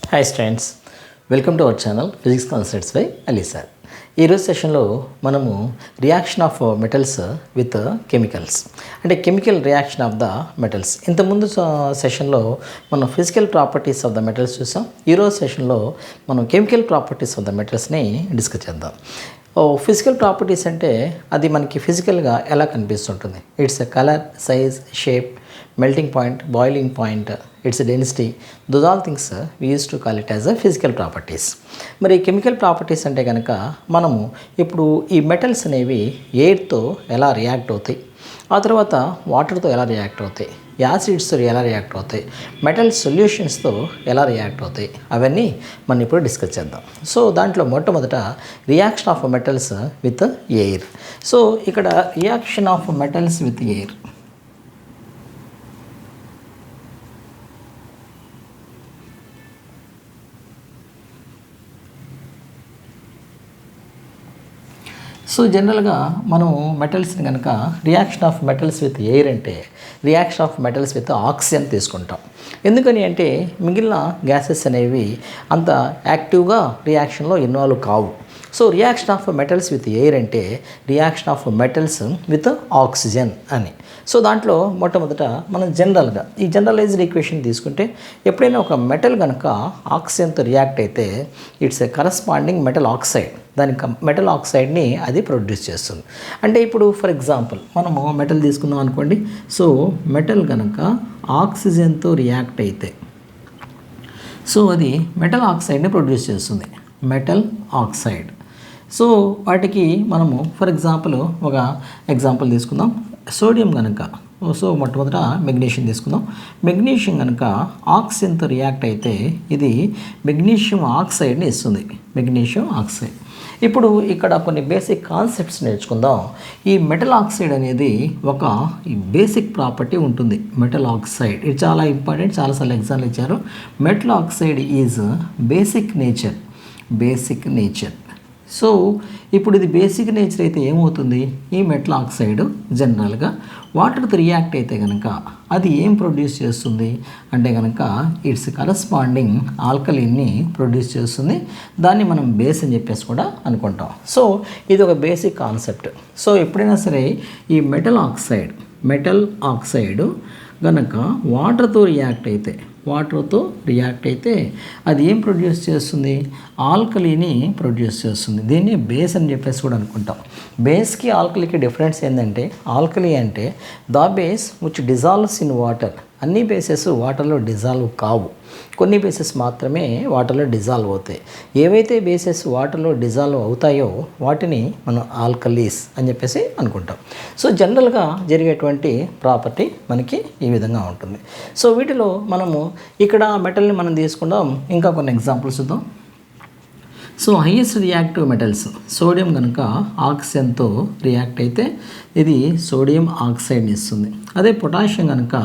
Hi students, welcome to our channel physics concepts by Ali sir. ఈరోజు సెషన్లో మనము reaction of metals with chemicals అంటే chemical reaction of the metals. ఇంతకుముందు సెషన్లో మనం physical properties of the metals చూసాం. ఈరోజు సెషన్లో మనం కెమికల్ ప్రాపర్టీస్ ఆఫ్ ద మెటల్స్ని డిస్కస్ చేద్దాం. ఫిజికల్ ప్రాపర్టీస్ అంటే అది మనకి ఫిజికల్గా ఎలా కనిపిస్తుంటుంది. It's a colour, size, shape, melting point, boiling point, its density, those all things we used to call it as a physical properties. మరి కెమికల్ ప్రాపర్టీస్ అంటే కనుక మనము ఇప్పుడు ఈ మెటల్స్ అనేవి ఎయిర్తో ఎలా రియాక్ట్ అవుతాయి, ఆ తర్వాత వాటర్తో ఎలా రియాక్ట్ అవుతాయి, యాసిడ్స్తో ఎలా రియాక్ట్ అవుతాయి, మెటల్ సొల్యూషన్స్తో ఎలా రియాక్ట్ అవుతాయి, అవన్నీ మనం ఇప్పుడు డిస్కస్ చేద్దాం. సో దాంట్లో మొట్టమొదట reaction of metals with air. So ఇక్కడ reaction of metals with air, so జనరల్గా మనం మెటల్స్ని కనుక reaction of metals with air అంటే reaction of metals with oxygen తీసుకుంటాం. ఎందుకని అంటే మిగిలిన గ్యాసెస్ అనేవి అంత యాక్టివ్గా రియాక్షన్లో ఇన్వాల్వ్ కావు. So reaction of metals with air అంటే reaction of metals with oxygen అని. సో దాంట్లో మొట్టమొదట మనం జనరల్గా ఈ జనరలైజ్డ్ ఈక్వేషన్ తీసుకుంటే ఎప్పుడైనా ఒక మెటల్ కనుక ఆక్సిజన్తో రియాక్ట్ అయితే it's a corresponding metal oxide, దానికి మెటల్ ఆక్సైడ్ని అది ప్రొడ్యూస్ చేస్తుంది. అంటే ఇప్పుడు ఫర్ ఎగ్జాంపుల్ మనము మెటల్ తీసుకున్నాం అనుకోండి. సో మెటల్ కనుక ఆక్సిజన్తో రియాక్ట్ అయితే సో అది మెటల్ ఆక్సైడ్ని ప్రొడ్యూస్ చేస్తుంది, మెటల్ ఆక్సైడ్. సో వాటికి మనము ఫర్ ఎగ్జాంపుల్ ఒక ఎగ్జాంపుల్ తీసుకుందాం. సోడియం కనుక, సో మొట్టమొదట మెగ్నీషియం తీసుకుందాం. మెగ్నీషియం కనుక ఆక్సిజన్తో రియాక్ట్ అయితే ఇది మెగ్నీషియం ఆక్సైడ్ని ఇస్తుంది, మెగ్నీషియం ఆక్సైడ్. ఇప్పుడు ఇక్కడ కొన్ని బేసిక్ కాన్సెప్ట్స్ నేర్చుకుందాం. ఈ మెటల్ ఆక్సైడ్ అనేది ఒక బేసిక్ ప్రాపర్టీ ఉంటుంది. మెటల్ ఆక్సైడ్ ఇది చాలా ఇంపార్టెంట్, చాలాసార్లు ఎగ్జామ్లు ఇచ్చారు. Metal oxide is basic nature, basic nature. So ఇప్పుడు ఇది బేసిక్ నేచర్ అయితే ఏమవుతుంది, ఈ మెటల్ ఆక్సైడ్ జనరల్గా వాటర్తో రియాక్ట్ అయితే కనుక అది ఏం ప్రొడ్యూస్ చేస్తుంది అంటే కనుక ఇట్స్ కరస్పాండింగ్ ఆల్కలీన్ని ప్రొడ్యూస్ చేస్తుంది. దాన్ని మనం బేస్ అని చెప్పేసి కూడా అనుకుంటాం. సో ఇది ఒక బేసిక్ కాన్సెప్ట్. సో ఎప్పుడైనా సరే ఈ మెటల్ ఆక్సైడ్ కనుక వాటర్తో రియాక్ట్ అయితే అది ఏం ప్రొడ్యూస్ చేస్తుంది, ఆల్కలీని ప్రొడ్యూస్ చేస్తుంది. దీన్ని బేస్ అని చెప్పేసి కూడా అనుకుంటాం. బేస్కి ఆల్కలీకి డిఫరెన్స్ ఏంటంటే ఆల్కలీ అంటే the base which dissolves in water. అన్ని బేసెస్ వాటర్లో డిజాల్వ్ కావు, కొన్ని బేసెస్ మాత్రమే వాటర్లో డిజాల్వ్ అవుతాయి. ఏవైతే బేసెస్ వాటర్లో డిజాల్వ్ అవుతాయో వాటిని మనం ఆల్కలీస్ అని చెప్పేసి అనుకుంటాం. సో జనరల్గా జరిగేటువంటి ప్రాపర్టీ మనకి ఈ విధంగా ఉంటుంది. సో వీటిలో మనము ఇక్కడ మెటల్ని మనం తీసుకుందాం. ఇంకా కొన్ని ఎగ్జాంపుల్స్ చూద్దాం. So highest reactive metals sodium కనుక ఆక్సిజన్తో రియాక్ట్ అయితే ఇది సోడియం ఆక్సైడ్ని ఇస్తుంది. అదే పొటాషియం కనుక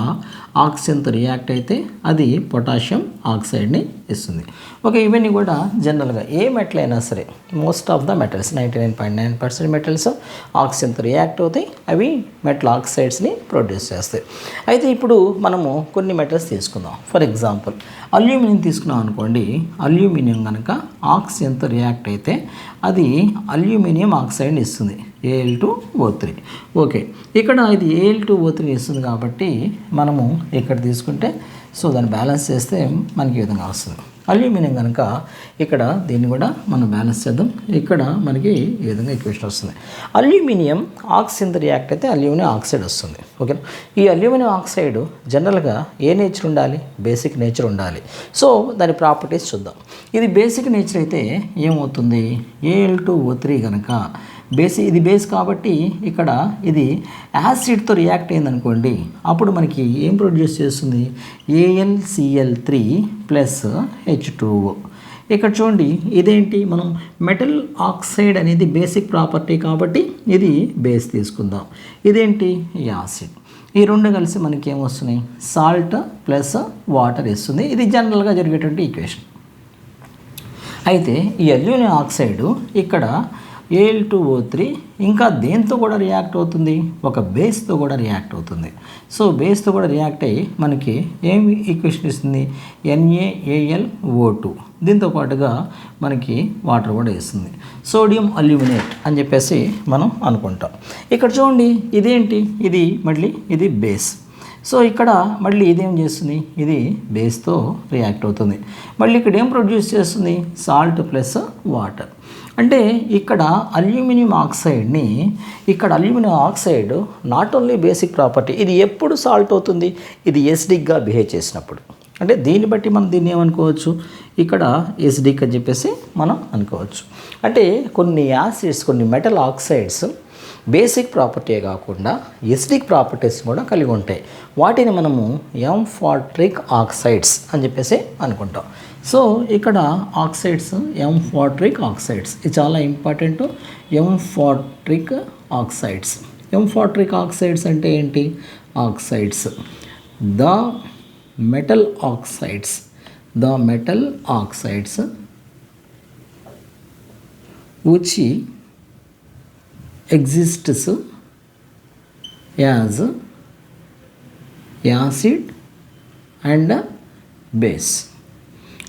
ఆక్సిజన్తో రియాక్ట్ అయితే అది పొటాషియం ఆక్సైడ్ని ఇస్తుంది. ఓకే, ఇవన్నీ కూడా జనరల్గా ఏ మెటల్ అయినా సరే most of the metals 99.9% metals ఆక్సిజన్తో రియాక్ట్ అవుతాయి, అవి మెటల్ ఆక్సైడ్స్ని ప్రొడ్యూస్ చేస్తాయి. అయితే ఇప్పుడు మనము కొన్ని మెటల్స్ తీసుకుందాం. ఫర్ ఎగ్జాంపుల్ అల్యూమినియం తీసుకున్నాం అనుకోండి. అల్యూమినియం కనుక ఆక్సిజన్తో రియాక్ట్ అయితే అది అల్యూమినియం ఆక్సైడ్ని ఇస్తుంది, Al2O3. ఓకే, ఇక్కడ ఇది Al2O3 ఇస్తుంది కాబట్టి మనము ఇక్కడ తీసుకుంటే సో దాన్ని బ్యాలెన్స్ చేస్తే మనకి ఈ విధంగా వస్తుంది. అల్యూమినియం కనుక ఇక్కడ దీన్ని కూడా మనం బ్యాలెన్స్ చేద్దాం. ఇక్కడ మనకి ఈ విధంగా ఈక్వేషన్ వస్తుంది. అల్యూమినియం ఆక్సిజన్తో రియాక్ట్ అయితే అల్యూమినియం ఆక్సైడ్ వస్తుంది. ఓకేనా, ఈ అల్యూమినియం ఆక్సైడ్ జనరల్గా ఏ నేచర్ ఉండాలి, బేసిక్ నేచర్ ఉండాలి. సో దాని ప్రాపర్టీస్ చూద్దాం. ఇది బేసిక్ నేచర్ అయితే ఏమవుతుంది, Al2O3 కనుక ఇది బేస్ కాబట్టి ఇక్కడ ఇది యాసిడ్తో రియాక్ట్ అయిందనుకోండి, అప్పుడు మనకి ఏం ప్రొడ్యూస్ చేస్తుంది, AlCl3 ప్లస్ H2O. ఇక్కడ చూడండి, ఇదేంటి, మనం మెటల్ ఆక్సైడ్ అనేది బేసిక్ ప్రాపర్టీ కాబట్టి ఇది బేస్ తీసుకుందాం. ఇదేంటి, యాసిడ్. ఈ రెండు కలిసి మనకి ఏమొస్తున్నాయి, సాల్ట్ ప్లస్ వాటర్ ఇస్తుంది. ఇది జనరల్గా జరిగేటువంటి ఈక్వేషన్. అయితే ఈ అల్యూమినియం ఆక్సైడ్ ఇక్కడ Al2O3 ఇంకా దేంతో కూడా రియాక్ట్ అవుతుంది, ఒక బేస్తో కూడా రియాక్ట్ అవుతుంది. సో బేస్తో కూడా రియాక్ట్ అయ్యి మనకి ఏమి ఈక్వేషన్ ఇస్తుంది, NaAlO2. దీంతో పాటుగా మనకి వాటర్ కూడా ఇస్తుంది, సోడియం అల్యూమినేట్ అని చెప్పేసి మనం అనుకుంటాం. ఇక్కడ చూడండి, ఇదేంటి, ఇది మళ్ళీ ఇది బేస్. సో ఇక్కడ మళ్ళీ ఇదేం చేస్తుంది, ఇది బేస్తో రియాక్ట్ అవుతుంది. మళ్ళీ ఇక్కడ ఏం ప్రొడ్యూస్ చేస్తుంది, సాల్ట్ ప్లస్ వాటర్. అంటే ఇక్కడ అల్యూమినియం ఆక్సైడ్ని, ఇక్కడ aluminium oxide not only basic property, ఇది ఎప్పుడు సాల్ట్ అవుతుంది, ఇది ఎసిడిక్గా బిహేవ్ చేసినప్పుడు. అంటే దీన్ని బట్టి మనం దీన్ని ఏమనుకోవచ్చు, ఇక్కడ ఎసిడిక్ అని చెప్పేసి మనం అనుకోవచ్చు. అంటే కొన్ని యాసిడ్స్, కొన్ని మెటల్ ఆక్సైడ్స్ బేసిక్ ప్రాపర్టీ కాకుండా ఎసిడిక్ ప్రాపర్టీస్ కూడా కలిగి ఉంటాయి. వాటిని మనము ఎంఫార్ట్రిక్ ఆక్సైడ్స్ అని చెప్పేసి అనుకుంటాం. సో ఇక్కడ ఆక్సైడ్స్, ఎంఫార్ట్రిక్ ఆక్సైడ్స్, ఇది చాలా ఇంపార్టెంట్. ఎంఫార్ట్రిక్ ఆక్సైడ్స్, ఎంఫార్ట్రిక్ ఆక్సైడ్స్ అంటే ఏంటి, oxides, the metal oxides, the metal oxides which exists as acid and base.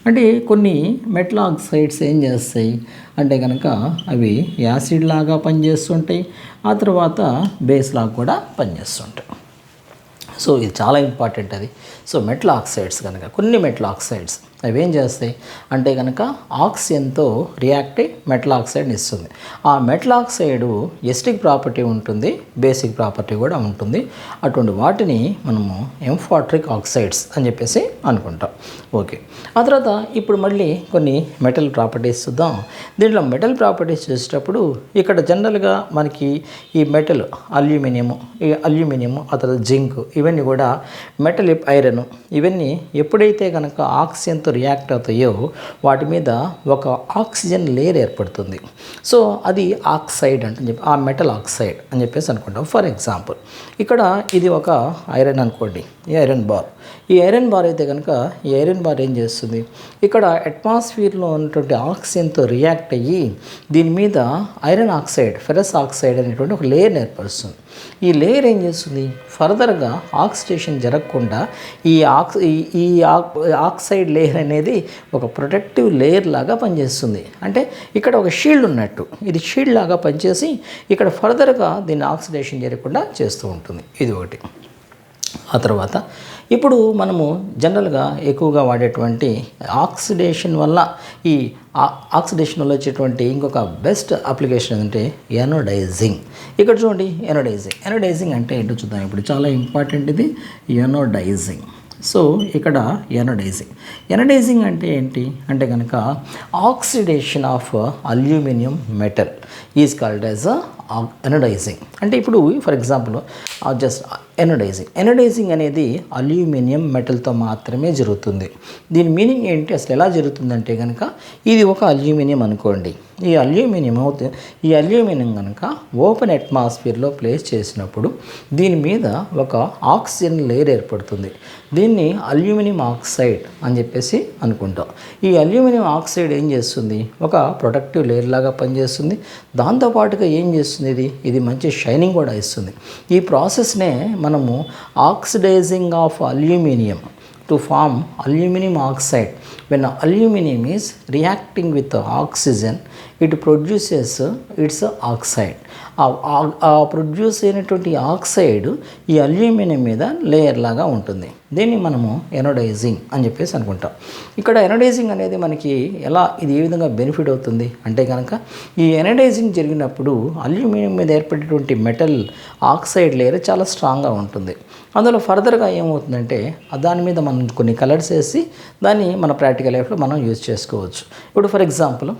అంటే కొన్ని మెటల్ ఆక్సైడ్స్ ఏం చేస్తాయి అంటే కనుక అవి యాసిడ్ లాగా పనిచేస్తుంటాయి, ఆ తర్వాత బేస్ లాగా కూడా పనిచేస్తుంటాయి. సో ఇది చాలా ఇంపార్టెంట్ అది. సో మెటల్ ఆక్సైడ్స్ కనుక, కొన్ని మెటల్ ఆక్సైడ్స్ అవి ఏం చేస్తాయి అంటే కనుక ఆక్సిజన్తో రియాక్ట్ అయ్యి మెటల్ ఆక్సైడ్ని ఇస్తుంది. ఆ మెటల్ ఆక్సైడ్ ఎసిడిక్ ప్రాపర్టీ ఉంటుంది, బేసిక్ ప్రాపర్టీ కూడా ఉంటుంది. అటువంటి వాటిని మనము ఎంఫార్ట్రిక్ ఆక్సైడ్స్ అని చెప్పేసి అనుకుంటాం. ఓకే, ఆ తర్వాత ఇప్పుడు మళ్ళీ కొన్ని మెటల్ ప్రాపర్టీస్ చూద్దాం. దీంట్లో మెటల్ ప్రాపర్టీస్ చూసేటప్పుడు ఇక్కడ జనరల్గా మనకి ఈ మెటల్ అల్యూమినియము, ఆ తర్వాత జింక్, ఇవన్నీ కూడా మెటల్, ఐరన్, ఇవన్నీ ఎప్పుడైతే కనుక ఆక్సిజన్తో రియాక్ట్ అవుతాయో వాటి మీద ఒక ఆక్సిజన్ లేయర్ ఏర్పడుతుంది. సో అది ఆక్సైడ్ అంటే చెప్పి, ఆ మెటల్ ఆక్సైడ్ అని చెప్పేసి అనుకుంటాం. ఫర్ ఎగ్జాంపుల్ ఇక్కడ ఇది ఒక ఐరన్ అనుకోండి, ఈ ఐరన్ బార్. ఈ ఐరన్ బార్ అయితే కనుక ఈ ఐరన్ బార్ ఏం చేస్తుంది, ఇక్కడ అట్మాస్ఫియర్లో ఉన్నటువంటి ఆక్సిజన్తో రియాక్ట్ అయ్యి దీని మీద ఐరన్ ఆక్సైడ్, ఫెరస్ ఆక్సైడ్ అనేటువంటి ఒక లేయర్ ఏర్పరుస్తుంది. ఈ లేయర్ ఏం చేస్తుంది, ఫర్దర్గా ఆక్సిడేషన్ జరగకుండా ఈ ఆక్సైడ్ లేయర్ అనేది ఒక ప్రొటెక్టివ్ లేయర్ లాగా పనిచేస్తుంది. అంటే ఇక్కడ ఒక షీల్డ్ ఉన్నట్టు, ఇది షీల్డ్ లాగా పనిచేసి ఇక్కడ ఫర్దర్గా దీన్ని ఆక్సిడేషన్ జరగకుండా చేస్తూ ఉంటుంది. ఇది ఒకటి. ఆ తర్వాత ఇప్పుడు మనము జనరల్గా ఎక్కువగా వాడేటువంటి ఆక్సిడేషన్ వల్ల, ఈ ఆక్సిడేషన్ వల్ల వచ్చేటువంటి ఇంకొక బెస్ట్ అప్లికేషన్ ఏంటంటే ఎనోడైజింగ్. ఇక్కడ చూడండి, ఎనోడైజింగ్ అంటే ఏంటో చూద్దాం. ఇప్పుడు చాలా ఇంపార్టెంట్ ఇది ఎనోడైజింగ్. సో ఇక్కడ ఎనోడైజింగ్ అంటే ఏంటి అంటే కనుక oxidation of aluminium metal is called as anodising. అంటే ఇప్పుడు ఫర్ ఎగ్జాంపుల్ జస్ట్ ఎనోడైజింగ్ అనేది అల్యూమినియం మెటల్తో మాత్రమే జరుగుతుంది. దీని మీనింగ్ ఏంటి, అసలు ఎలా జరుగుతుందంటే కనుక ఇది ఒక అల్యూమినియం అనుకోండి. ఈ అల్యూమినియం కనుక ఓపెన్ అట్మాస్ఫియర్లో ప్లేస్ చేసినప్పుడు దీని మీద ఒక ఆక్సిజన్ లేయర్ ఏర్పడుతుంది. దీన్ని అల్యూమినియం ఆక్సైడ్ అని చెప్పేసి అనుకుంటాం. ఈ అల్యూమినియం ఆక్సైడ్ ఏం చేస్తుంది, ఒక ప్రొటెక్టివ్ లేయర్ లాగా పనిచేస్తుంది. దాంతోపాటుగా ఏం చేస్తుంది, ఇది మంచి షైనింగ్ కూడా ఇస్తుంది. ఈ ప్రాసెస్నే మనము oxidising of aluminium to form aluminium oxide. when aluminum is reacting with oxygen, it produces its oxide. ఆ ప్రొడ్యూస్ అయినటువంటి ఆక్సైడ్ ఈ అల్యూమినియం మీద లేయర్ లాగా ఉంటుంది. దీన్ని మనము ఎనోడైజింగ్ అని చెప్పేసి అనుకుంటాం. ఇక్కడ ఎనోడైజింగ్ అనేది మనకి ఇది ఏ విధంగా బెనిఫిట్ అవుతుంది అంటే కనుక, ఈ ఎనోడైజింగ్ జరిగినప్పుడు అల్యూమినియం మీద ఏర్పడేటువంటి మెటల్ ఆక్సైడ్ లేయర్ చాలా స్ట్రాంగ్గా ఉంటుంది. అందులో ఫర్దర్గా ఏమవుతుందంటే దాని మీద మనం కొన్ని కలర్స్ వేసి దాన్ని మన ప్రాక్టికల్ లైఫ్లో మనం యూజ్ చేసుకోవచ్చు. ఇప్పుడు ఫర్ ఎగ్జాంపుల్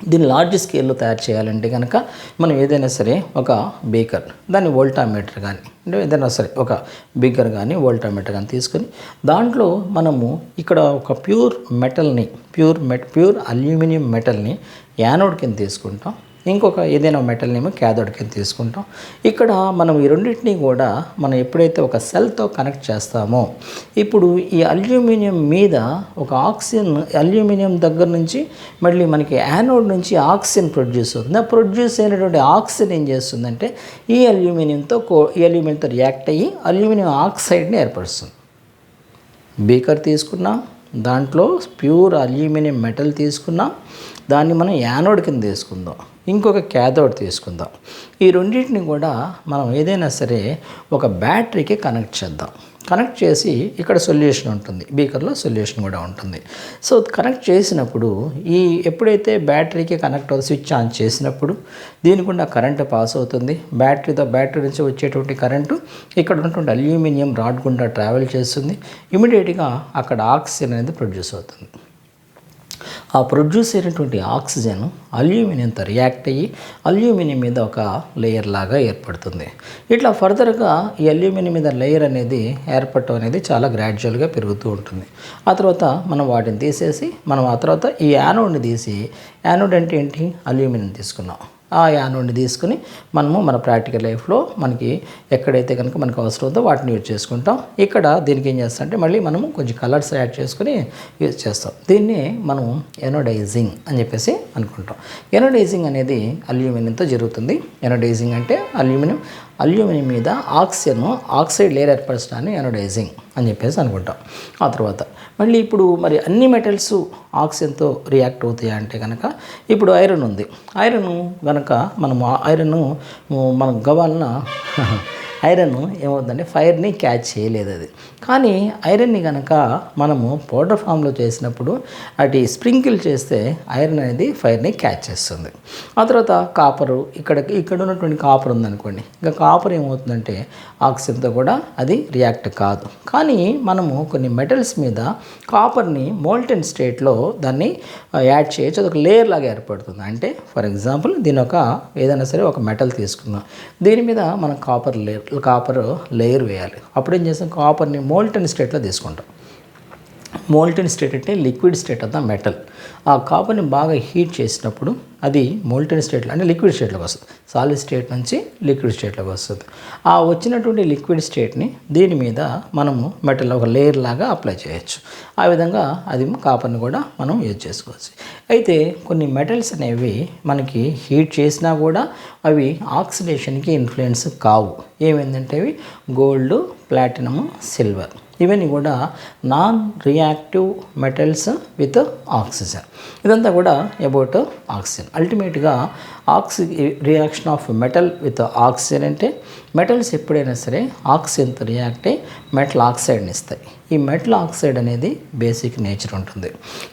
దీన్ని లార్జ్ స్కేల్లో తయారు చేయాలంటే కనుక మనం ఏదైనా సరే ఒక బేకర్, దాన్ని వోల్టామీటర్ కానీ, అంటే ఏదైనా సరే ఒక బీకర్ కానీ వోల్టామీటర్ కానీ తీసుకొని దాంట్లో మనము ఇక్కడ ఒక ప్యూర్ మెటల్ని, ప్యూర్ అల్యూమినియం మెటల్ని యానోడ్ కింద తీసుకుంటాం. ఇంకొక ఏదైనా మెటల్ నేమో క్యాథోడ్ కింద తీసుకుంటాం. ఇక్కడ మనం ఈ రెండింటినీ కూడా మనం ఎప్పుడైతే ఒక సెల్తో కనెక్ట్ చేస్తామో, ఇప్పుడు ఈ అల్యూమినియం మీద ఒక ఆక్సిజన్, అల్యూమినియం దగ్గర నుంచి మళ్ళీ మనకి యానోడ్ నుంచి ఆక్సిజన్ ప్రొడ్యూస్ అవుతుంది. ఆ ప్రొడ్యూస్ అయినటువంటి ఆక్సిజన్ ఏం చేస్తుందంటే ఈ అల్యూమినియంతో రియాక్ట్ అయ్యి అల్యూమినియం ఆక్సైడ్ని ఏర్పరుస్తుంది. బీకర్ తీసుకున్నాం, దాంట్లో ప్యూర్ అల్యూమినియం మెటల్ తీసుకున్నాం, దాన్ని మనం యానోడ్ కింద తీసుకుందాం, ఇంకొక క్యాథోడ్ తీసుకుందాం. ఈ రెండింటిని కూడా మనం ఏదైనా సరే ఒక బ్యాటరీకి కనెక్ట్ చేద్దాం. కనెక్ట్ చేసి ఇక్కడ సొల్యూషన్ ఉంటుంది, బీకర్లో సొల్యూషన్ కూడా ఉంటుంది. సో కనెక్ట్ చేసినప్పుడు ఎప్పుడైతే బ్యాటరీకి కనెక్ట్ అవుతుంది, స్విచ్ ఆన్ చేసినప్పుడు దీని గుండా కరెంటు పాస్ అవుతుంది. బ్యాటరీ నుంచి వచ్చేటువంటి కరెంటు ఇక్కడ ఉన్నటువంటి అల్యూమినియం రాడ్ గుండా ట్రావెల్ చేస్తుంది. ఇమీడియట్గా అక్కడ ఆక్సిజన్ అనేది ప్రొడ్యూస్ అవుతుంది. ఆ ప్రొడ్యూస్ అయినటువంటి ఆక్సిజన్ అల్యూమినియంతో రియాక్ట్ అయ్యి అల్యూమినియం మీద ఒక లేయర్ లాగా ఏర్పడుతుంది. ఇట్లా ఫర్దర్గా ఈ అల్యూమినియం మీద లేయర్ అనేది ఏర్పడటం అనేది చాలా గ్రాడ్యువల్గా పెరుగుతూ ఉంటుంది. ఆ తర్వాత మనం వాటిని తీసేసి ఆ తర్వాత ఈ యానోడ్ని తీసి, యానోడ్ అంటే ఏంటి, అల్యూమినియం తీసుకున్నాం. ఆ యానోడ్ని తీసుకుని మనము మన ప్రాక్టికల్ లైఫ్లో మనకి ఎక్కడైతే కనుక మనకు అవసరం ఉందో వాటిని యూజ్ చేసుకుంటాం. ఇక్కడ దీనికి ఏం చేస్తాం అంటే మళ్ళీ మనము కొంచెం కలర్స్ యాడ్ చేసుకుని యూజ్ చేస్తాం. దీన్ని మనం ఎనోడైజింగ్ అని చెప్పేసి అనుకుంటాం. ఎనోడైజింగ్ అనేది అల్యూమినియంతో జరుగుతుంది. ఎనోడైజింగ్ అంటే అల్యూమినియం మీద ఆక్సైడ్ లేయర్ ఏర్పరచడాన్ని ఎనోడైజింగ్ అని చెప్పేసి అనుకుంటాం. ఆ తర్వాత మళ్ళీ ఇప్పుడు మరి అన్ని మెటల్స్ ఆక్సిజన్తో రియాక్ట్ అవుతాయి అంటే కనుక ఇప్పుడు ఐరన్ ఉంది. ఐరన్ కనుక మనం గవాలన ఐరన్ ఏమవుతుందంటే ఫైర్ని క్యాచ్ చేయలేదు అది. కానీ ఐరన్ని కనుక మనము పౌడర్ ఫామ్లో చేసినప్పుడు అటు స్ప్రింకిల్ చేస్తే ఐరన్ అనేది ఫైర్ని క్యాచ్ చేస్తుంది. ఆ తర్వాత కాపరు, ఇక్కడ ఉన్నటువంటి కాపర్ ఉందనుకోండి, ఇంకా కాపర్ ఏమవుతుందంటే ఆక్సిజన్తో కూడా అది రియాక్ట్ కాదు. కానీ మనము కొన్ని మెటల్స్ మీద కాపర్ని మోల్టెన్ స్టేట్లో దాన్ని యాడ్ చేయొచ్చు. అదొక లేయర్ లాగా ఏర్పడుతుంది. అంటే ఫర్ ఎగ్జాంపుల్ ఏదైనా సరే ఒక మెటల్ తీసుకుందాం, దీని మీద మనం కాపర్ లేయర్ వేయాలి. అప్పుడు ఏం చేస్తాం, కాపర్ని మోల్టెన్ స్టేట్లో తీసుకుంటాం. మోల్టెన్ స్టేట్ అంటే liquid state of the metal. ఆ కాపర్ని బాగా హీట్ చేసినప్పుడు అది మోల్టెన్ స్టేట్లో అంటే లిక్విడ్ స్టేట్లోకి వస్తుంది. సాలిడ్ స్టేట్ నుంచి లిక్విడ్ స్టేట్లోకి వస్తుంది. ఆ వచ్చినటువంటి లిక్విడ్ స్టేట్ని దీని మీద మనము మెటల్ ఒక లేయర్ లాగా అప్లై చేయొచ్చు. ఆ విధంగా అది కాపర్ని కూడా మనం యూజ్ చేసుకోవచ్చు. అయితే కొన్ని మెటల్స్ అనేవి మనకి హీట్ చేసినా కూడా అవి ఆక్సిడేషన్కి ఇన్ఫ్లుయెన్స్ కావు. ఏమైందంటే అవి గోల్డ్, ప్లాటినము, సిల్వర్ ఇవన్నీ కూడా non reactive metals with oxygen. ఇదంతా కూడా అబౌట్ ఆక్సిజన్. అల్టిమేట్గా reaction of metal with oxygen అంటే మెటల్స్ ఎప్పుడైనా సరే ఆక్సిజన్తో రియాక్ట్ అయ్యి మెటల్ ఆక్సైడ్ని ఇస్తాయి. ఈ మెటల్ ఆక్సైడ్ అనేది బేసిక్ నేచర్ ఉంటుంది.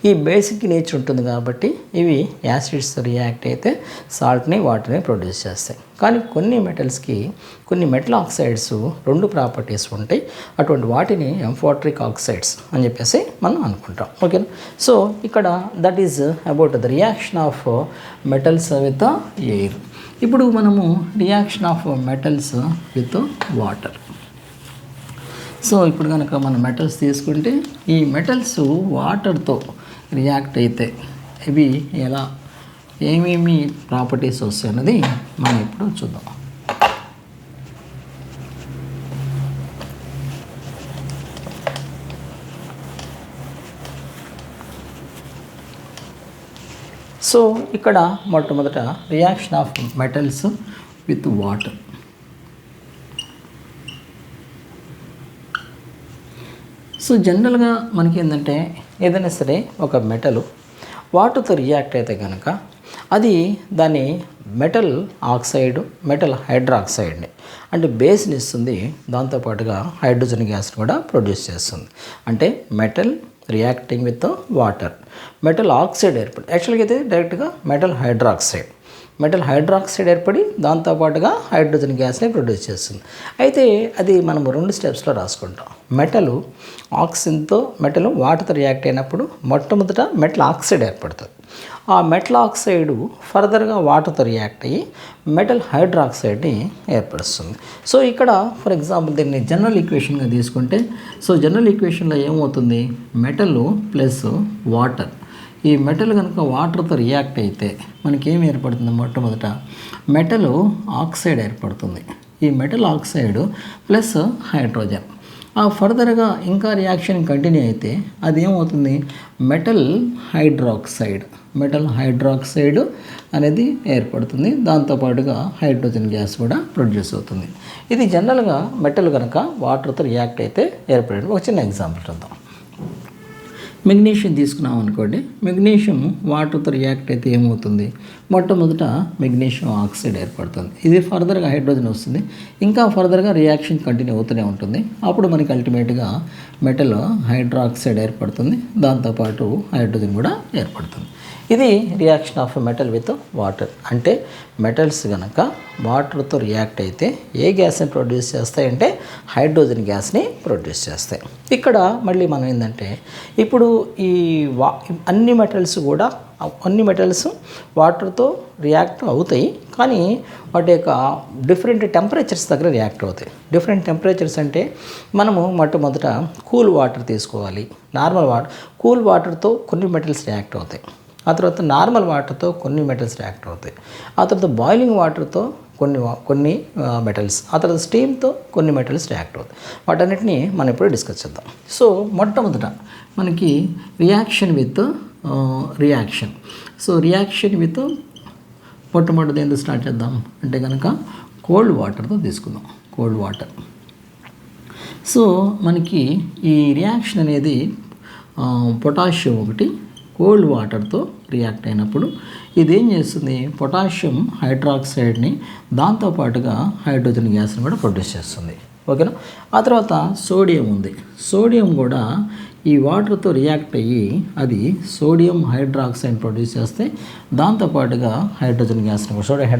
ఈ బేసిక్ నేచర్ ఉంటుంది కాబట్టి ఇవి యాసిడ్స్తో రియాక్ట్ అయితే సాల్ట్ని, వాటర్ని ప్రొడ్యూస్ చేస్తాయి. కానీ కొన్ని మెటల్ ఆక్సైడ్స్ రెండు ప్రాపర్టీస్ ఉంటాయి. అటువంటి వాటిని ఎంఫోటరిక్ ఆక్సైడ్స్ అని చెప్పేసి మనం అనుకుంటాం. ఓకేనా. సో ఇక్కడ that is about the reaction of metals with air. ఇప్పుడు మనము reaction of metals with water. So ఇప్పుడు కనుక మనం మెటల్స్ తీసుకుంటే ఈ మెటల్స్ వాటర్తో రియాక్ట్ అయితే ఇవి ఏమేమి ప్రాపర్టీస్ వస్తాయి అన్నది మనం ఇప్పుడు చూద్దాం. సో ఇక్కడ మొట్టమొదట reaction of metals with water. So జనరల్గా మనకి ఏంటంటే ఏదైనా సరే ఒక మెటల్ వాటర్తో రియాక్ట్ అయితే కనుక అది దాని మెటల్ ఆక్సైడ్, మెటల్ హైడ్రాక్సైడ్ని అంటే బేస్ని ఇస్తుంది. దాంతోపాటుగా హైడ్రోజన్ గ్యాస్ని కూడా ప్రొడ్యూస్ చేస్తుంది. అంటే metal reacting with water, metal oxide ఏర్పడి యాక్చువల్గా అయితే డైరెక్ట్గా మెటల్ హైడ్రాక్సైడ్ ఏర్పడి దాంతోపాటుగా హైడ్రోజన్ గ్యాస్ని ప్రొడ్యూస్ చేస్తుంది. అయితే అది మనం 2 స్టెప్స్లో రాసుకుంటాం. మెటల్ వాటర్తో రియాక్ట్ అయినప్పుడు మొట్టమొదట మెటల్ ఆక్సైడ్ ఏర్పడుతుంది. ఆ మెటల్ ఆక్సైడ్ ఫర్దర్గా వాటర్తో రియాక్ట్ అయ్యి మెటల్ హైడ్రాక్సైడ్ని ఏర్పరుస్తుంది. సో ఇక్కడ ఫర్ ఎగ్జాంపుల్ దీన్ని జనరల్ ఈక్వేషన్గా తీసుకుంటే, సో జనరల్ ఈక్వేషన్లో ఏమవుతుంది, మెటల్ ప్లస్ వాటర్ ఈ మెటల్ కనుక వాటర్తో రియాక్ట్ అయితే మనకేం ఏర్పడుతుంది? మొట్టమొదట మెటల్ ఆక్సైడ్ ఏర్పడుతుంది. ఈ మెటల్ ఆక్సైడ్ ప్లస్ హైడ్రోజన్ ఫర్దర్గా ఇంకా రియాక్షన్ కంటిన్యూ అయితే అది ఏమవుతుంది? మెటల్ హైడ్రాక్సైడ్ అనేది ఏర్పడుతుంది. దాంతోపాటుగా హైడ్రోజన్ గ్యాస్ కూడా ప్రొడ్యూస్ అవుతుంది. ఇది జనరల్గా మెటల్ కనుక వాటర్తో రియాక్ట్ అయితే ఏర్పడేది. ఒక చిన్న ఎగ్జాంపుల్ చూద్దాం. మెగ్నీషియం తీసుకున్నాం అనుకోండి. మెగ్నీషియం వాటర్తో రియాక్ట్ అయితే ఏమవుతుంది? మొట్టమొదట మెగ్నీషియం ఆక్సైడ్ ఏర్పడుతుంది. ఇది ఫర్దర్గా హైడ్రోజన్ వస్తుంది. ఇంకా ఫర్దర్గా రియాక్షన్ కంటిన్యూ అవుతూనే ఉంటుంది. అప్పుడు మనకి అల్టిమేట్గా మెటల్ హైడ్రాక్సైడ్ ఏర్పడుతుంది. దాంతోపాటు హైడ్రోజన్ కూడా ఏర్పడుతుంది. ఇది reaction of metal with water. అంటే మెటల్స్ కనుక వాటర్తో రియాక్ట్ అయితే ఏ గ్యాస్ని ప్రొడ్యూస్ చేస్తాయంటే హైడ్రోజన్ గ్యాస్ని ప్రొడ్యూస్ చేస్తాయి. ఇక్కడ మళ్ళీ మనం ఏంటంటే ఇప్పుడు ఈ అన్ని మెటల్స్ వాటర్తో రియాక్ట్ అవుతాయి, కానీ వాటి యొక్క డిఫరెంట్ టెంపరేచర్స్ దగ్గర రియాక్ట్ అవుతాయి. డిఫరెంట్ టెంపరేచర్స్ అంటే మనము మొట్టమొదట కూల్ వాటర్ తీసుకోవాలి. కూల్ వాటర్తో కొన్ని మెటల్స్ రియాక్ట్ అవుతాయి. ఆ తర్వాత నార్మల్ వాటర్తో కొన్ని మెటల్స్ రియాక్ట్ అవుతాయి. ఆ తర్వాత బాయిలింగ్ వాటర్తో కొన్ని మెటల్స్, ఆ తర్వాత స్టీమ్తో కొన్ని మెటల్స్ రియాక్ట్ అవుతాయి. వాటన్నిటిని మనం ఇప్పుడు డిస్కస్ చేద్దాం. సో మొట్టమొదట మనకి రియాక్షన్ విత్ మొట్టమొదటి ఎందుకు స్టార్ట్ చేద్దాం అంటే కనుక కోల్డ్ వాటర్తో తీసుకుందాం. Cold water. సో మనకి ఈ రియాక్షన్ అనేది పొటాషియం ఒకటి కోల్డ్ వాటర్తో రియాక్ట్ అయినప్పుడు ఇదేం చేస్తుంది? పొటాషియం హైడ్రాక్సైడ్ని దాంతోపాటుగా హైడ్రోజన్ గ్యాస్ని కూడా ప్రొడ్యూస్ చేస్తుంది. ఓకేనా? ఆ తర్వాత సోడియం ఉంది. సోడియం కూడా ఈ వాటర్తో రియాక్ట్ అయ్యి అది సోడియం హైడ్రాక్సైడ్ ప్రొడ్యూస్ చేస్తే దాంతోపాటుగా హైడ్రోజన్ గ్యాస్ని సోడియం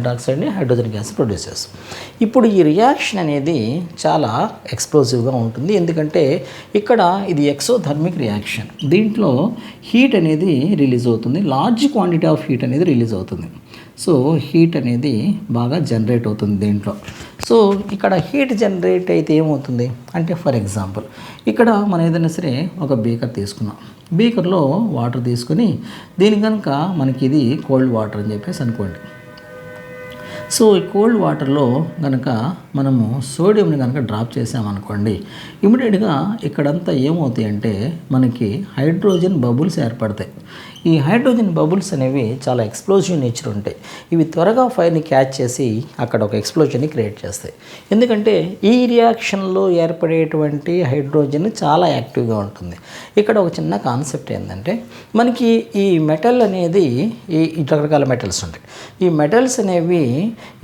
హైడ్రోజన్ గ్యాస్ ప్రొడ్యూస్ చేస్తుంది. ఇప్పుడు ఈ రియాక్షన్ అనేది చాలా ఎక్స్ప్లోజివ్గా ఉంటుంది. ఎందుకంటే ఇక్కడ ఇది ఎక్సోథర్మిక్ రియాక్షన్. దీంట్లో హీట్ అనేది రిలీజ్ అవుతుంది. లార్జ్ క్వాంటిటీ ఆఫ్ హీట్ అనేది రిలీజ్ అవుతుంది. సో హీట్ అనేది బాగా జనరేట్ అవుతుంది దీంట్లో. సో ఇక్కడ హీట్ జనరేట్ అయితే ఏమవుతుంది అంటే ఫర్ ఎగ్జాంపుల్ ఇక్కడ మనం ఏదైనా సరే ఒక బీకర్ తీసుకున్నాం. బీకర్లో వాటర్ తీసుకుని దీని కనుక మనకి ఇది కోల్డ్ వాటర్ అని చెప్పేసి అనుకోండి. సో ఈ కోల్డ్ వాటర్లో కనుక మనము సోడియంని కనుక డ్రాప్ చేసామనుకోండి, ఇమీడియట్గా ఇక్కడంతా ఏమవుతాయి అంటే మనకి హైడ్రోజన్ బబుల్స్ ఏర్పడతాయి. ఈ హైడ్రోజన్ బబుల్స్ అనేవి చాలా ఎక్స్ప్లోజివ్ నేచర్ ఉంటాయి. ఇవి త్వరగా ఫైర్ని క్యాచ్ చేసి అక్కడ ఒక ఎక్స్ప్లోజన్ని క్రియేట్ చేస్తాయి. ఎందుకంటే ఈ రియాక్షన్లో ఏర్పడేటువంటి హైడ్రోజన్ చాలా యాక్టివ్గా ఉంటుంది. ఇక్కడ ఒక చిన్న కాన్సెప్ట్ ఏంటంటే మనకి ఈ మెటల్ అనేది ఈ రకరకాల మెటల్స్ ఉంటాయి. ఈ మెటల్స్ అనేవి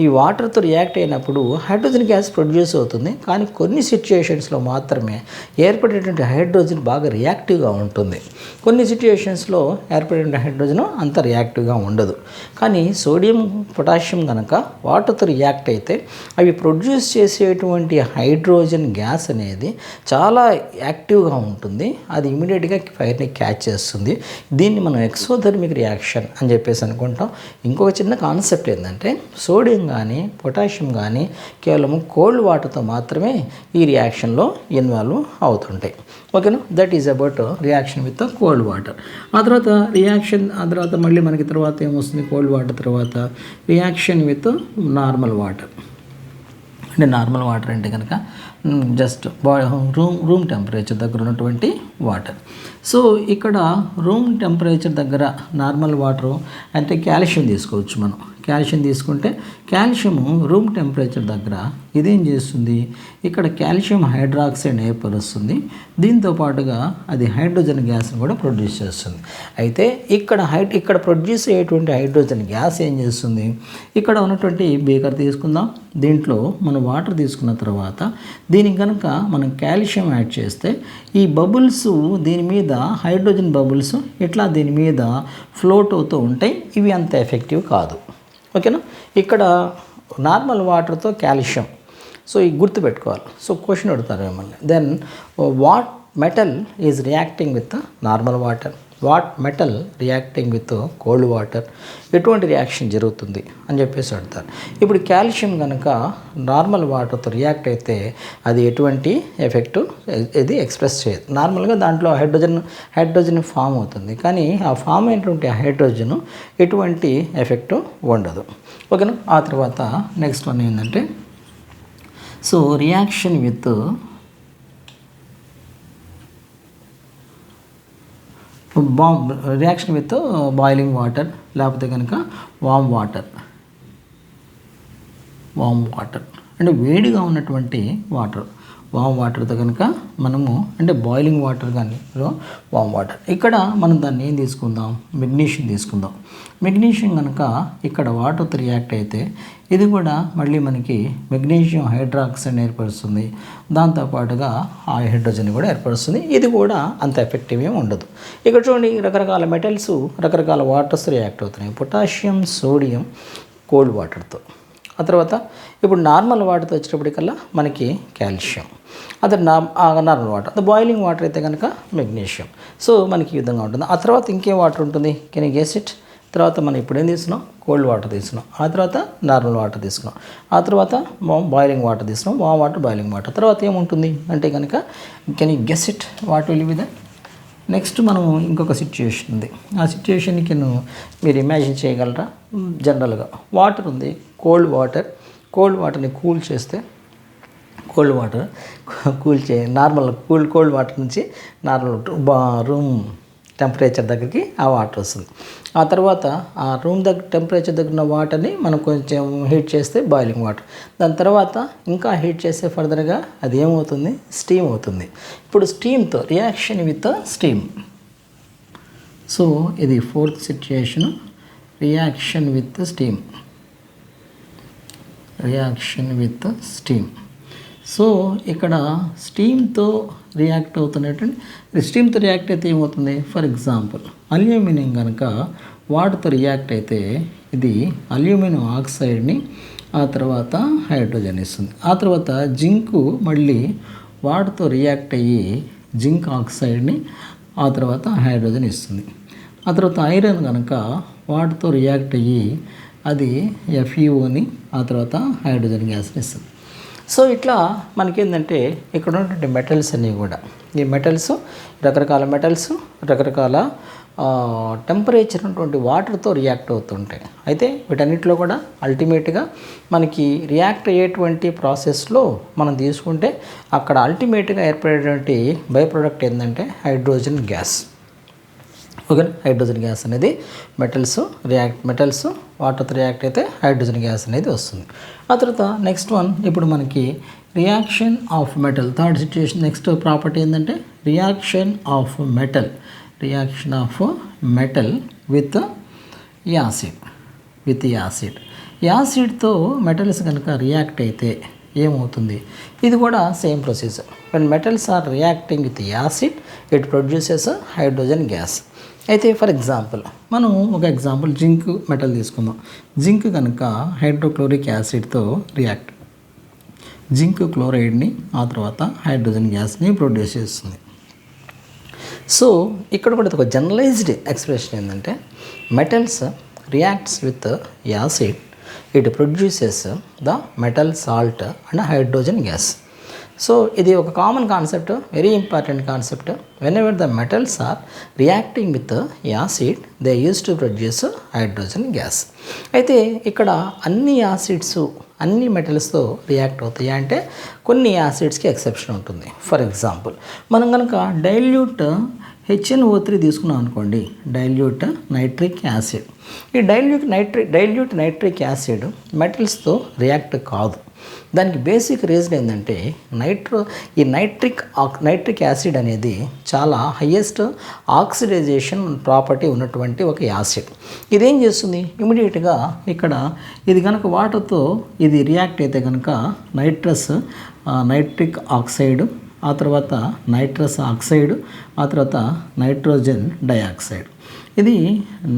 ఈ వాటర్తో రియాక్ట్ అయినప్పుడు హైడ్రోజన్ గ్యాస్ ప్రొడ్యూస్ అవుతుంది. కానీ కొన్ని సిచ్యుయేషన్స్లో మాత్రమే ఏర్పడేటువంటి హైడ్రోజన్ బాగా రియాక్టివ్గా ఉంటుంది. కొన్ని సిచ్యుయేషన్స్లో ఏర్పడే హైడ్రోజన్ అంత రియాక్టివ్గా ఉండదు. కానీ సోడియం పొటాషియం కనుక వాటర్తో రియాక్ట్ అయితే అవి ప్రొడ్యూస్ చేసేటువంటి హైడ్రోజన్ గ్యాస్ అనేది చాలా యాక్టివ్గా ఉంటుంది. అది ఇమీడియట్గా ఫైర్ని క్యాచ్ చేస్తుంది. దీన్ని మనం ఎక్సోథర్మిక్ రియాక్షన్ అని చెప్పేసి అనుకుంటాం. ఇంకొక చిన్న కాన్సెప్ట్ ఏంటంటే సోడియం కానీ పొటాషియం కానీ కేవలం కోల్డ్ వాటర్తో మాత్రమే ఈ రియాక్షన్లో ఇన్వాల్వ్ అవుతుంటాయి. ఓకేనా? That is about reaction with cold water. ఆ తర్వాత మళ్ళీ మనకి తర్వాత ఏమొస్తుంది? కోల్డ్ వాటర్ తర్వాత రియాక్షన్ విత్ నార్మల్ వాటర్. అంటే నార్మల్ వాటర్ అంటే కనుక జస్ట్ రూమ్ టెంపరేచర్ దగ్గర ఉన్నటువంటి వాటర్. సో ఇక్కడ రూమ్ టెంపరేచర్ దగ్గర నార్మల్ వాటర్ అంటే కాల్షియం తీసుకోవచ్చు. మనం కాల్షియం తీసుకుంటే కాల్షియము రూమ్ టెంపరేచర్ దగ్గర ఇదేం చేస్తుంది? ఇక్కడ కాల్షియం హైడ్రాక్సైడ్ ఏర్పరుస్తుంది. దీంతో పాటుగా అది హైడ్రోజన్ గ్యాస్ని కూడా ప్రొడ్యూస్ చేస్తుంది. అయితే ఇక్కడ ప్రొడ్యూస్ అయ్యేటువంటి హైడ్రోజన్ గ్యాస్ ఏం చేస్తుంది? ఇక్కడ ఉన్నటువంటి బీకర్ తీసుకుందాం. దీంట్లో మనం వాటర్ తీసుకున్న తర్వాత దీనికి కనుక మనం కాల్షియం యాడ్ చేస్తే ఈ బబుల్స్ దీని మీద హైడ్రోజన్ బబుల్స్ ఇట్లా దీని మీద ఫ్లోట్ అవుతూ ఉంటాయి. ఇవి అంత ఎఫెక్టివ్ కాదు. ఓకేనా? ఇక్కడ నార్మల్ వాటర్తో కాల్షియం. సో ఇది గుర్తుపెట్టుకోవాలి. సో క్వశ్చన్ అడుగుతారు మిమ్మల్ని, then what metal is reacting with normal water? Metal reacting with cold water ఎటువంటి రియాక్షన్ జరుగుతుంది అని చెప్పేసి అడుగుతారు. ఇప్పుడు కాల్షియం కనుక నార్మల్ వాటర్తో రియాక్ట్ అయితే అది ఎటువంటి ఎఫెక్ట్ ఇది ఎక్స్ప్రెస్ చేయదు. నార్మల్గా దాంట్లో హైడ్రోజన్ ఫామ్ అవుతుంది, కానీ ఆ ఫామ్ అయినటువంటి హైడ్రోజన్ ఎటువంటి ఎఫెక్ట్ ఉండదు. ఓకేనా. ఆ తర్వాత నెక్స్ట్ వన్ ఏంటంటే so reaction with reaction with boiling water లేకపోతే కనుక వామ్ వాటర్ అంటే వేడిగా ఉన్నటువంటి వామ్ వాటర్తో కనుక మనము అంటే బాయిలింగ్ వాటర్ కానీ వామ్ వాటర్ ఇక్కడ మనం దాన్ని ఏం తీసుకుందాం, మెగ్నీషియం తీసుకుందాం. మెగ్నీషియం కనుక ఇక్కడ వాటర్తో రియాక్ట్ అయితే ఇది కూడా మళ్ళీ మనకి మెగ్నీషియం హైడ్రాక్సైడ్ ఏర్పరుస్తుంది, దాంతోపాటుగా ఆ హైడ్రోజన్ కూడా ఏర్పరుస్తుంది. ఇది కూడా అంత ఎఫెక్టివ్ ఏమి ఉండదు. ఇక్కడ చూడండి రకరకాల మెటల్స్ రకరకాల వాటర్స్ రియాక్ట్ అవుతున్నాయి. పొటాషియం, సోడియం కోల్డ్ వాటర్తో. ఆ తర్వాత ఇప్పుడు నార్మల్ వాటర్తో వచ్చేటప్పటికల్లా మనకి కాల్షియం, అదే నార్మల్ వాటర్. అదే బాయిలింగ్ వాటర్ అయితే కనుక మెగ్నీషియం. సో మనకి ఈ విధంగా ఉంటుంది. ఆ తర్వాత ఇంకేం వాటర్ ఉంటుంది, కెన్ యూ గెస్ ఇట్? తర్వాత మనం ఇప్పుడు ఏం తీసుకున్నాం, కోల్డ్ వాటర్ తీసుకున్నాం. ఆ తర్వాత నార్మల్ వాటర్ తీసుకున్నాం. ఆ తర్వాత బాయిలింగ్ వాటర్ తీసుకున్నాం, వామ్ వాటర్, బాయిలింగ్ వాటర్. తర్వాత ఏముంటుంది అంటే కనుక can you guess it what will be that? Next మనం ఇంకొక సిచ్యుయేషన్ ఉంది. ఆ సిచ్యుయేషన్కి మీరు ఇమాజిన్ చేయగలరా? జనరల్గా వాటర్ ఉంది, కోల్డ్ వాటర్ని కూల్ చేస్తే కోల్డ్ వాటర్ నుంచి నార్మల్ రూమ్ టెంపరేచర్ దగ్గరికి ఆ వాటర్ వస్తుంది. ఆ తర్వాత ఆ రూమ్ టెంపరేచర్ దగ్గర ఉన్న వాటర్ని మనం కొంచెం హీట్ చేస్తే బాయిలింగ్ వాటర్. దాని తర్వాత ఇంకా హీట్ చేస్తే ఫర్దర్గా అది ఏమవుతుంది, స్టీమ్ అవుతుంది. ఇప్పుడు స్టీమ్తో రియాక్షన్ విత్ స్టీమ్. సో ఇది fourth situation, reaction with steam. So ఇక్కడ స్టీమ్తో రియాక్ట్ అవుతున్నటువంటి స్టీమ్తో రియాక్ట్ అయితే ఏమవుతుంది, ఫర్ ఎగ్జాంపుల్ అల్యూమినియం కనుక వాటితో రియాక్ట్ అయితే ఇది అల్యూమినియం ఆక్సైడ్ని ఆ తర్వాత హైడ్రోజన్ ఇస్తుంది. ఆ తర్వాత జింకు మళ్ళీ వాటితో రియాక్ట్ అయ్యి జింక్ ఆక్సైడ్ని ఆ తర్వాత హైడ్రోజన్ ఇస్తుంది. ఆ తర్వాత ఐరన్ కనుక వాటితో రియాక్ట్ అయ్యి అది FeOని ఆ తర్వాత హైడ్రోజన్ గ్యాస్ని ఇస్తుంది. సో ఇట్లా మనకేంటంటే ఇక్కడ ఉన్నటువంటి మెటల్స్ అన్నీ కూడా ఈ మెటల్స్ రకరకాల టెంపరేచర్ ఉన్నటువంటి వాటర్తో రియాక్ట్ అవుతుంటాయి. అయితే వీటన్నిటిలో కూడా అల్టిమేట్గా మనకి రియాక్ట్ అయ్యేటువంటి ప్రాసెస్లో మనం తీసుకుంటే అక్కడ అల్టిమేట్గా ఏర్పడేటువంటి బై ప్రోడక్ట్ ఏంటంటే hydrogen gas. Okay, hydrogen gas అనేది మెటల్స్ వాటర్తో రియాక్ట్ అయితే హైడ్రోజన్ గ్యాస్ అనేది వస్తుంది. ఆ తర్వాత నెక్స్ట్ వన్ ఇప్పుడు మనకి reaction of metal. Third situation next property ఏంటంటే reaction of metal with acid. యాసిడ్తో మెటల్స్ కనుక రియాక్ట్ అయితే ఏమవుతుంది, ఇది కూడా same procedure. When metals are reacting with acid it produces hydrogen gas. అయితే ఫర్ ఎగ్జాంపుల్ మనం ఒక ఎగ్జాంపుల్ జింక్ మెటల్ తీసుకుందాం. జింక్ కనుక హైడ్రోక్లోరిక్ యాసిడ్తో రియాక్ట్ జింక్ క్లోరైడ్ని ఆ తర్వాత హైడ్రోజన్ గ్యాస్ని ప్రొడ్యూస్ చేస్తుంది. సో ఇక్కడ కూడా ఒక జనరలైజ్డ్ ఎక్స్ప్రెషన్ ఏంటంటే metals reacts with acid it produces the metal salt and hydrogen gas. So ఇది ఒక common concept, very important concept. Whenever the metals are reacting with acid they use to produce hydrogen gas. అయితే ఇక్కడ అన్ని acids అన్ని మెటల్స్తో react అవుతాయి అంటే కొన్ని యాసిడ్స్కి exception ఉంటుంది. ఫర్ ఎగ్జాంపుల్ మనం కనుక డైల్యూట్ HNO3 తీసుకున్నాం అనుకోండి, డైల్యూట్ నైట్రిక్ యాసిడ్. ఈ డైల్యూట్ నైట్రిక్ యాసిడ్ మెటల్స్తో రియాక్ట్ కాదు. దానికి బేసిక్ రీజన్ ఏంటంటే ఈ నైట్రిక్ యాసిడ్ అనేది చాలా హయ్యెస్ట్ ఆక్సిడైజేషన్ ప్రాపర్టీ ఉన్నటువంటి ఒక యాసిడ్. ఇదేం చేస్తుంది, ఇమీడియట్గా ఇక్కడ ఇది కనుక వాటర్తో ఇది రియాక్ట్ అయితే కనుక నైట్రిక్ ఆక్సైడ్, ఆ తర్వాత నైట్రస్ ఆక్సైడ్, ఆ తర్వాత నైట్రోజన్ డయాక్సైడ్. ఇది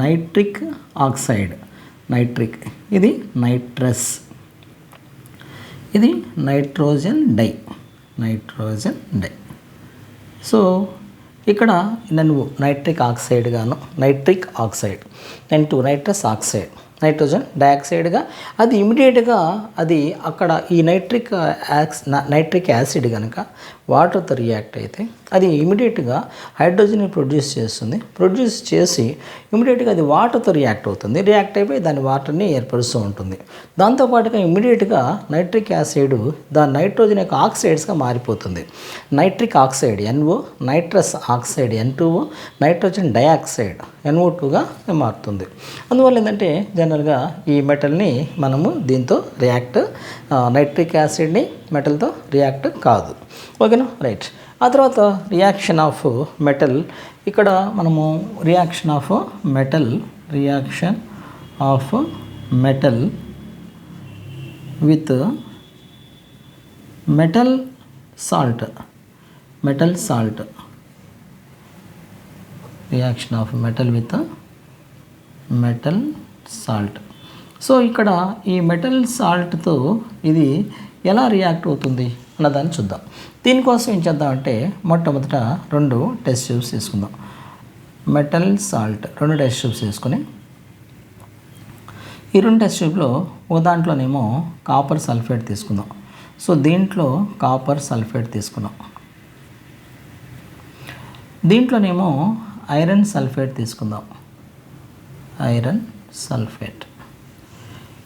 నైట్రిక్ ఆక్సైడ్, ఇది నైట్రస్, ఇది నైట్రోజన్ డై. సో ఇక్కడ N2 నైట్రిక్ ఆక్సైడ్ గాను, nitric oxide, N2 nitrous oxide, nitrogen డయాక్సైడ్గా అది ఇమీడియట్గా అది అక్కడ ఈ నైట్రిక్ యాసిడ్ కనుక వాటర్తో రియాక్ట్ అయితే అది ఇమీడియట్గా హైడ్రోజన్ని ప్రొడ్యూస్ చేస్తుంది. ప్రొడ్యూస్ చేసి ఇమీడియట్గా అది వాటర్తో రియాక్ట్ అవుతుంది. రియాక్ట్ అయిపోయి దాని వాటర్ని ఏర్పరుస్తూ ఉంటుంది. దాంతోపాటుగా ఇమీడియట్గా నైట్రిక్ యాసిడ్ దాని నైట్రోజన్ యొక్క ఆక్సైడ్స్గా మారిపోతుంది. Nitric oxide NO, nitrous oxide N2, nitrogen dioxide NO2గా మారుతుంది. అందువల్ల ఏంటంటే జనరల్గా ఈ మెటల్ని మనము దీంతో నైట్రిక్ యాసిడ్ని మెటల్తో రియాక్ట్ కాదు. ఓకేనా, రైట్. ఆ తర్వాత రియాక్షన్ ఆఫ్ మెటల్, ఇక్కడ మనము reaction of metal with metal salt, reaction of metal with metal salt. So ఇక్కడ ఈ మెటల్ సాల్ట్తో ఇది ఎలా రియాక్ట్ అవుతుంది అన్నదాన్ని చూద్దాం. దీనికోసం ఏం చేద్దామంటే మొట్టమొదట 2 టెస్ట్ ట్యూబ్స్ తీసుకుందాం. మెటల్ సాల్ట్ 2 టెస్ట్ ట్యూబ్స్ తీసుకుని ఈ 2 టెస్ట్ ట్యూబ్లో ఓ దాంట్లోనేమో కాపర్ సల్ఫేట్ తీసుకుందాం. సో దీంట్లో కాపర్ సల్ఫేట్ తీసుకున్నాం. దీంట్లోనేమో ఐరన్ సల్ఫేట్ తీసుకుందాం. ఐరన్ సల్ఫేట్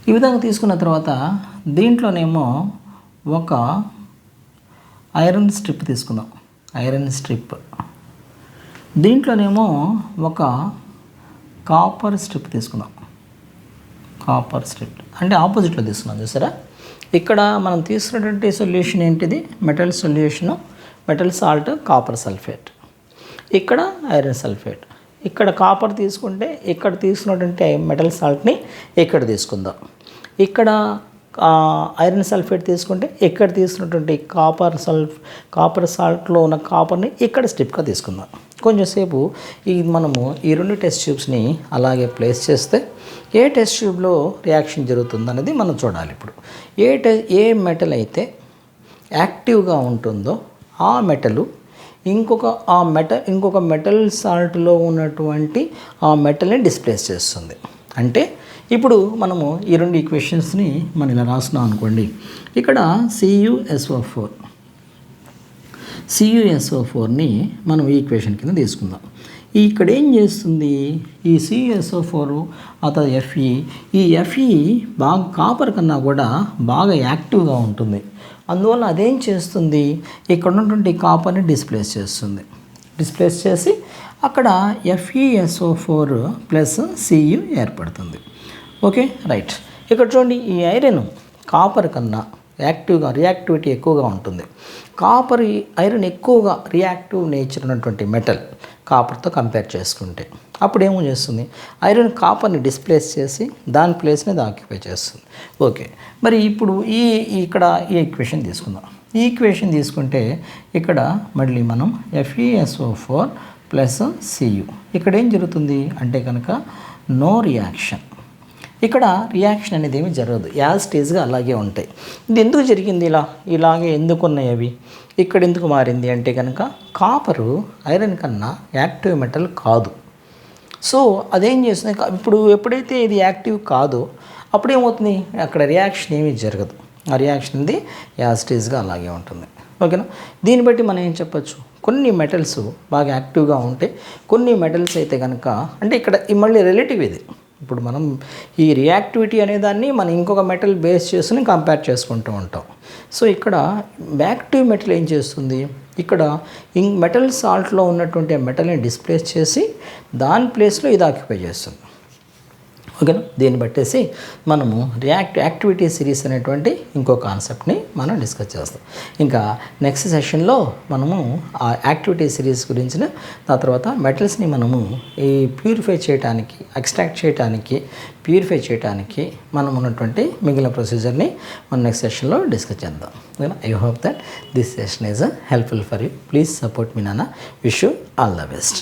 ఈ విధంగా తీసుకున్న తర్వాత దీంట్లోనేమో ఒక ఐరన్ స్ట్రిప్ తీసుకుందాం. ఐరన్ స్ట్రిప్, దీంట్లోనేమో ఒక కాపర్ స్ట్రిప్ తీసుకుందాం. కాపర్ స్ట్రిప్ అంటే ఆపోజిట్లో తీసుకున్నాం చూసారా. ఇక్కడ మనం తీసుకున్నటువంటి సొల్యూషన్ ఏంటిది? Metal solution, metal salt, copper sulphate. ఇక్కడ ఐరన్ సల్ఫేట్. ఇక్కడ కాపర్ తీసుకుంటే ఇక్కడ తీసుకున్నటువంటి మెటల్ సాల్ట్ని ఇక్కడ తీసుకుందాం. ఇక్కడ ఐరన్ సల్ఫేట్ తీసుకుంటే ఇక్కడ తీసుకున్నటువంటి కాపర్ సాల్ట్లో ఉన్న కాపర్ని ఇక్కడ స్ట్రిప్గా తీసుకుందాం. కొంచెంసేపు మనము ఈ 2 టెస్ట్ ట్యూబ్స్ని అలాగే ప్లేస్ చేస్తే ఏ టెస్ట్ ట్యూబ్లో రియాక్షన్ జరుగుతుంది అనేది మనం చూడాలి. ఇప్పుడు ఏ మెటల్ అయితే యాక్టివ్గా ఉంటుందో ఆ మెటలు ఇంకొక మెటల్ సాల్ట్లో ఉన్నటువంటి ఆ మెటల్ని డిస్ప్లేస్ చేస్తుంది. అంటే ఇప్పుడు మనము ఈ 2 ఈక్వేషన్స్ని మనం ఇలా రాస్తున్నాం అనుకోండి. ఇక్కడ CuSO4ని మనం ఈ ఈక్వేషన్ కింద తీసుకుందాం. ఇక్కడ ఏం చేస్తుంది? ఈ CuSO4 ఆ తర్వాత Fe, ఈ Fe బాగా కాపర్ కన్నా కూడా బాగా యాక్టివ్గా ఉంటుంది. అందువల్ల అదేం చేస్తుంది? ఇక్కడ ఉన్నటువంటి కాపర్ని డిస్ప్లేస్ చేస్తుంది. డిస్ప్లేస్ చేసి అక్కడ FeSO4 ప్లస్ Cu ఏర్పడుతుంది. Okay, right. ఇక్కడ చూడండి, ఈ ఐరన్ కాపర్ కన్నా రియాక్టివిటీ ఎక్కువగా ఉంటుంది. ఐరన్ ఎక్కువగా రియాక్టివ్ నేచర్ ఉన్నటువంటి మెటల్ కాపర్తో కంపేర్ చేసుకుంటే అప్పుడు ఏమో చేస్తుంది? ఐరన్ కాపర్ని డిస్ప్లేస్ చేసి దాని ప్లేస్ని అది ఆక్యుపై చేస్తుంది. ఓకే, మరి ఇప్పుడు ఇక్కడ ఈ ఈక్వేషన్ తీసుకుందాం. ఈ ఈక్వేషన్ తీసుకుంటే ఇక్కడ మళ్ళీ మనం FeSO4 ప్లస్ Cu ఇక్కడ ఏం జరుగుతుంది అంటే కనుక నో రియాక్షన్. ఇక్కడ రియాక్షన్ అనేది ఏమీ జరగదు, యాజ్ స్టేజ్గా అలాగే ఉంటాయి. ఇది ఎందుకు జరిగింది? ఇలాగే ఎందుకు ఉన్నాయి అవి? ఇక్కడ ఎందుకు మారింది అంటే కనుక కాపరు ఐరన్ కన్నా యాక్టివ్ మెటల్ కాదు. సో అదేం చేస్తుంది? ఇప్పుడు ఎప్పుడైతే ఇది యాక్టివ్ కాదో అప్పుడేమవుతుంది? అక్కడ రియాక్షన్ ఏమీ జరగదు. ఆ రియాక్షన్ అనేది యాజ్ స్టేజ్గా అలాగే ఉంటుంది. ఓకేనా? దీన్ని బట్టి మనం ఏం చెప్పచ్చు? కొన్ని మెటల్స్ బాగా యాక్టివ్గా ఉంటాయి, కొన్ని మెటల్స్ అయితే కనుక అంటే ఇక్కడ మళ్ళీ రిలేటివ్ ఇది. ఇప్పుడు మనం ఈ రియాక్టివిటీ అనేదాన్ని మనం ఇంకొక మెటల్ బేస్ చేసుకుని కంపేర్ చేసుకుంటూ ఉంటాం. సో ఇక్కడ యాక్టివ్ మెటల్ ఏం చేస్తుంది? ఇక్కడ మెటల్ సాల్ట్లో ఉన్నటువంటి మెటల్ని డిస్ప్లేస్ చేసి దాని ప్లేస్లో ఇది ఆక్యుపై చేస్తుంది. ఓకేనా? దీన్ని బట్టేసి మనము యాక్టివిటీ సిరీస్ అనేటువంటి ఇంకో కాన్సెప్ట్ని మనం డిస్కస్ చేస్తాం. ఇంకా నెక్స్ట్ సెషన్లో మనము ఆ యాక్టివిటీ సిరీస్ గురించిన ఆ తర్వాత మెటల్స్ని మనము ఈ ఎక్స్ట్రాక్ట్ చేయడానికి మనం ఉన్నటువంటి మిగిలిన ప్రొసీజర్ని మనం నెక్స్ట్ సెషన్లో డిస్కస్ చేద్దాం. I hope that this session is helpful for you. Please support me నాన్న. Wish you all the best.